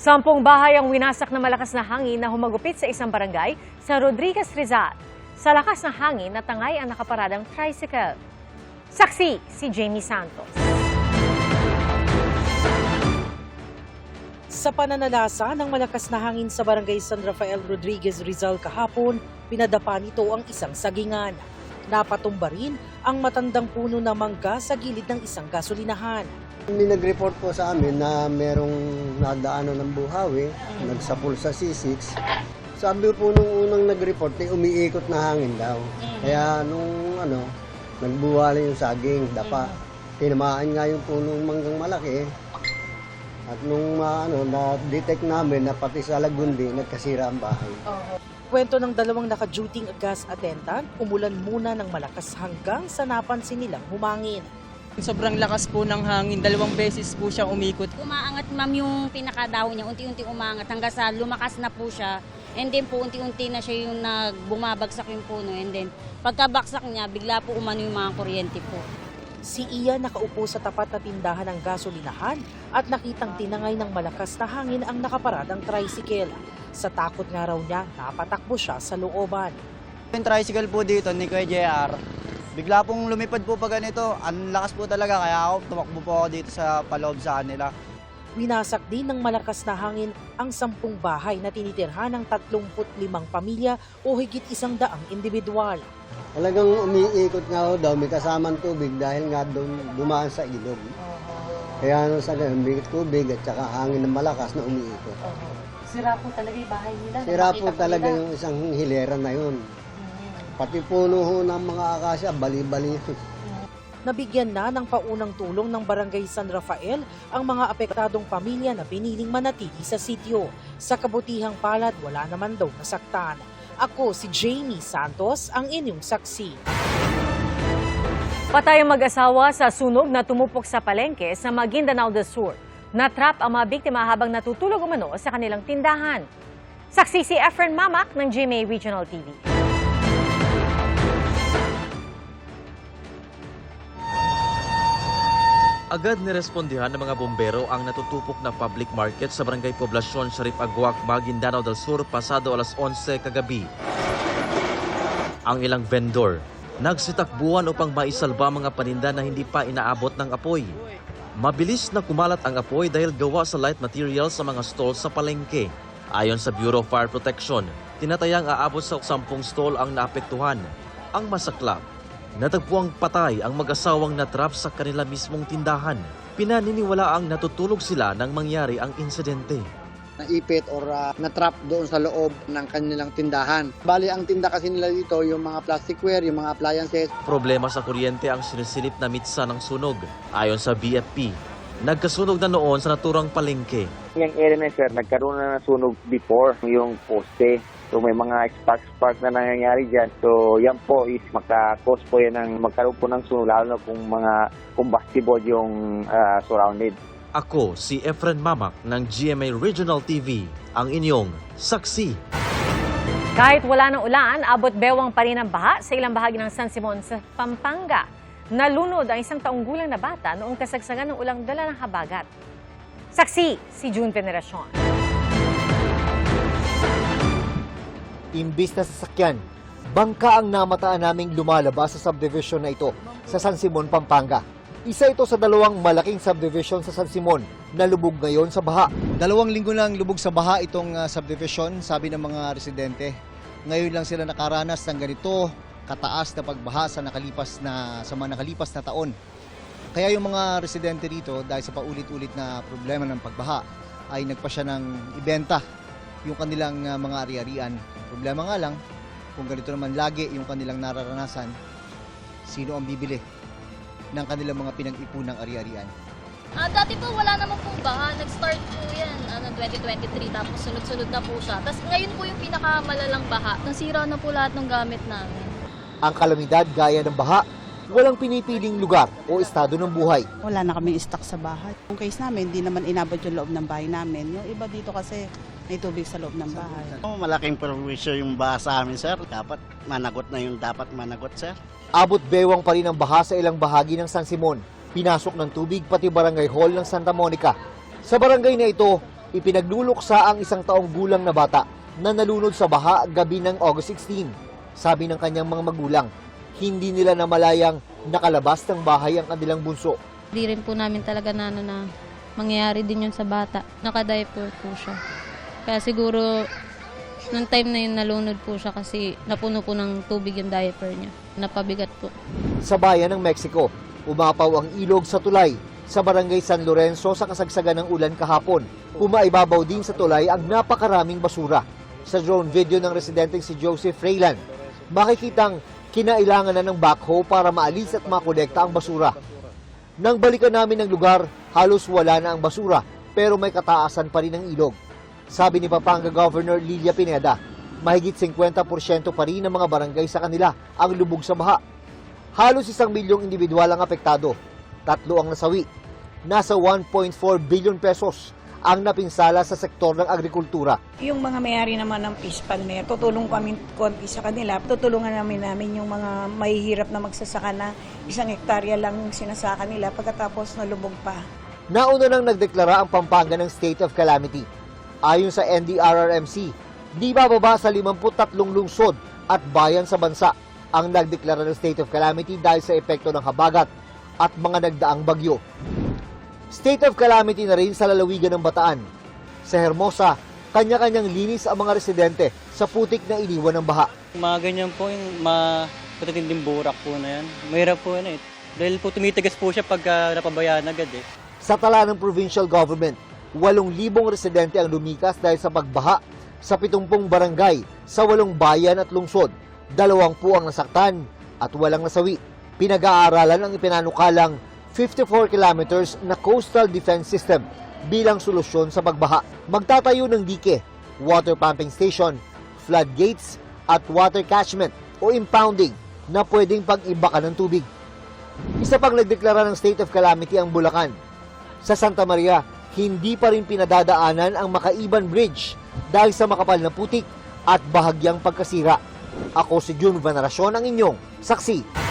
10 bahay ang winasak na malakas na hangin na humagupit sa isang barangay sa Rodriguez, Rizal. Sa lakas ng hangin, natangay ang nakaparadang tricycle. Saksi si Jamie Santos. Sa pananalasa ng malakas na hangin sa barangay San Rafael Rodriguez, Rizal kahapon, pinadapa nito ang isang sagingan. Napatumba rin ang matandang puno na mangga sa gilid ng isang gasolinahan. May nag-report po sa amin na merong nadaanan ng buhawi, nagsapul sa C6. Sabi po nung unang nag-report, umiikot na hangin daw. Kaya nung nagbuwala yung saging, dapa. Tinamaan nga yung punong manggang malaki. At nung na-detect namin na pati sa Lagundi, nagkasira ang bahay. Kwento ng dalawang naka-duty gas attendant, umulan muna ng malakas hanggang sa napansin nilang humangin. Sobrang lakas po ng hangin, 2 beses po siya umikot. Umaangat ma'am yung pinakadahon niya, unti-unti umangat hanggang sa lumakas na po siya. And then po unti-unti na siya yung bumabagsak yung puno. And then pagkabaksak niya, bigla po umano yung mga kuryente po. Si Iya nakaupo sa tapat na tindahan ng gasolinahan at nakitang tinangay ng malakas na hangin ang nakaparadang tricycle. Sa takot nga raw niya, napatakbo siya sa looban. Yung tricycle po dito ni Kuya JR, bigla pong lumipad po pa ganito. Ang lakas po talaga, kaya ako tumakbo po ako dito sa paloob sa kanila. Winasak din ng malakas na hangin ang 10 bahay na tinitirhan ng 35 pamilya o higit 100 individual. Talagang umiikot nga ho daw, may kasamang tubig dahil nga doon dumaan sa ilog. Kaya sa ganun, may tubig at saka hangin ng malakas na umiikot. Sira po talaga yung bahay nila. Sira po talaga yung isang hilera na yun. Pati puno ho ng mga akasya, bali-bali. Nabigyan na ng paunang tulong ng Barangay San Rafael ang mga apektadong pamilya na piniling manatili sa sitio. Sa kabutihang palad, wala naman daw nasaktan. Ako si Jamie Santos, ang inyong saksi. Patay ang mag-asawa sa sunog na tumupok sa palengke sa Maguindanao del Sur. Natrap ang mga biktima habang natutulog umano sa kanilang tindahan. Saksi si Efren Mamak ng GMA Regional TV. Agad nirespondihan ng mga bombero ang natutupok na public market sa Barangay Poblacion, Sharif Aguac, Maguindanao del Sur pasado alas 11 kagabi. Ang ilang vendor nagsitakbuhan upang maisalba mga paninda na hindi pa inaabot ng apoy. Mabilis na kumalat ang apoy dahil gawa sa light material sa mga stalls sa palengke. Ayon sa Bureau of Fire Protection, tinatayang aabot sa 10 stall ang naapektuhan. Ang masaklap, natagpuang patay ang mag-asawang natrap sa kanila mismong tindahan. Pinaniniwalaang natutulog sila nang mangyari ang insidente. Naipit or natrap doon sa loob ng kanilang tindahan. Bali, ang tinda kasi nila dito, yung mga plasticware, yung mga appliances. Problema sa kuryente ang sinisilip na mitsa ng sunog. Ayon sa BFP, nagkasunog na noon sa naturang palengke. Yung area na sir, nagkaroon na ng sunog before yung poste. So may mga spark na nangyayari dyan. So yan po is maka-cause po yan ng magkaroon po ng sunog, lalo na kung mga combustible yung surrounded. Ako si Efren Mamak ng GMA Regional TV, ang inyong saksi. Kahit wala ng ulan, abot bewang pa rin ang baha sa ilang bahagi ng San Simon sa Pampanga. Nalunod ang isang taong gulang na bata noong kasagsagan ng ulang dala ng habagat. Saksi si June Veneracion. Imbis na sasakyan, bangka ang namataan naming lumalabas sa subdivision na ito sa San Simon, Pampanga. Isa ito sa 2 malaking subdivision sa San Simon na lubog ngayon sa baha. 2 linggo lang lubog sa baha itong subdivision, sabi ng mga residente. Ngayon lang sila nakaranas ng ganito kataas na pagbaha sa mga nakalipas na taon. Kaya yung mga residente dito, dahil sa paulit-ulit na problema ng pagbaha, ay nagpasya ng ibenta yung kanilang mga ari-arian. Problema nga lang, kung ganito naman lagi yung kanilang nararanasan, sino ang bibili ng kanilang mga pinag-ipunang ari-arian? Dati po wala naman pong baha. Nag-start po yan 2023 tapos sunod-sunod na po siya. Tapos ngayon po yung pinakamalalang baha. Nasira na po lahat ng gamit namin. Ang kalamidad gaya ng baha, walang pinipiling lugar o estado ng buhay. Wala na kaming stock sa bahay. Yung case namin, hindi naman inabot yung loob ng bahay namin. Yung iba dito kasi may tubig sa loob ng bahay. Malaking perwisyo yung baha sa amin, sir. Dapat managot na yung dapat managot, sir. Abot bewang pa rin ang baha sa ilang bahagi ng San Simon. Pinasok ng tubig pati barangay hall ng Santa Monica. Sa barangay na ito, ipinagluluksa ang 1 taong gulang na bata na nalunod sa baha gabi ng August 16. Sabi ng kanyang mga magulang, hindi nila namalayang nakalabas ng bahay ang kanilang bunso. Di rin po namin talaga na mangyayari din yun sa bata. Naka-diaper po siya. Kaya siguro, nung time na yun nalunod po siya kasi napuno po ng tubig yung diaper niya. Napabigat po. Sa bayan ng Mexico, umapaw ang ilog sa tulay sa barangay San Lorenzo sa kasagsagan ng ulan kahapon. Umaibabaw din sa tulay ang napakaraming basura. Sa drone video ng residenteng si Joseph Freylan, makikitang kinailangan na ng backhoe para maalis at makolekta ang basura. Nang balikan namin ng lugar, halos wala na ang basura pero may kataasan pa rin ang ilog. Sabi ni Pampanga Governor Lilia Pineda, mahigit 50% pa rin ng mga barangay sa kanila ang lubog sa baha. Halos 1 milyong individual ang apektado, 3 ang nasawi. Nasa 1.4 billion pesos ang napinsala sa sektor ng agrikultura. Yung mga may-ari naman ng fish palmer, tutulong kami konti sa kanila. Tutulungan namin yung mga mahihirap na magsasaka na 1 hektarya lang sinasaka nila pagkatapos nalubog pa. Nauna nang nagdeklara ang Pampanga ng state of calamity. Ayon sa NDRRMC, di bababa sa 53 lungsod at bayan sa bansa ang nagdeklara ng state of calamity dahil sa epekto ng habagat at mga nagdaang bagyo. State of calamity na rin sa lalawigan ng Bataan. Sa Hermosa, kanya-kanyang linis ang mga residente sa putik na iniwan ng baha. Mga ganyan po yung matitinding burak po na yan. Mahirap po yan eh. Dahil po tumitigas po siya pagka napabayaan agad eh. Sa tala ng provincial government, 8,000 residente ang lumikas dahil sa pagbaha sa 70 barangay sa 8 bayan at lungsod. 2 po ang nasaktan at walang nasawi. Pinag-aaralan ang ipinanukalang 54 kilometers na coastal defense system bilang solusyon sa pagbaha. Magtatayo ng dike, water pumping station, floodgates at water catchment o impounding na pwedeng pag-imbakan ng tubig. Isa pang nagdeklara ng state of calamity ang Bulacan. Sa Santa Maria, hindi pa rin pinadadaanan ang Makaiban Bridge dahil sa makapal na putik at bahagyang pagkasira. Ako si June Veneracion, ang inyong saksi.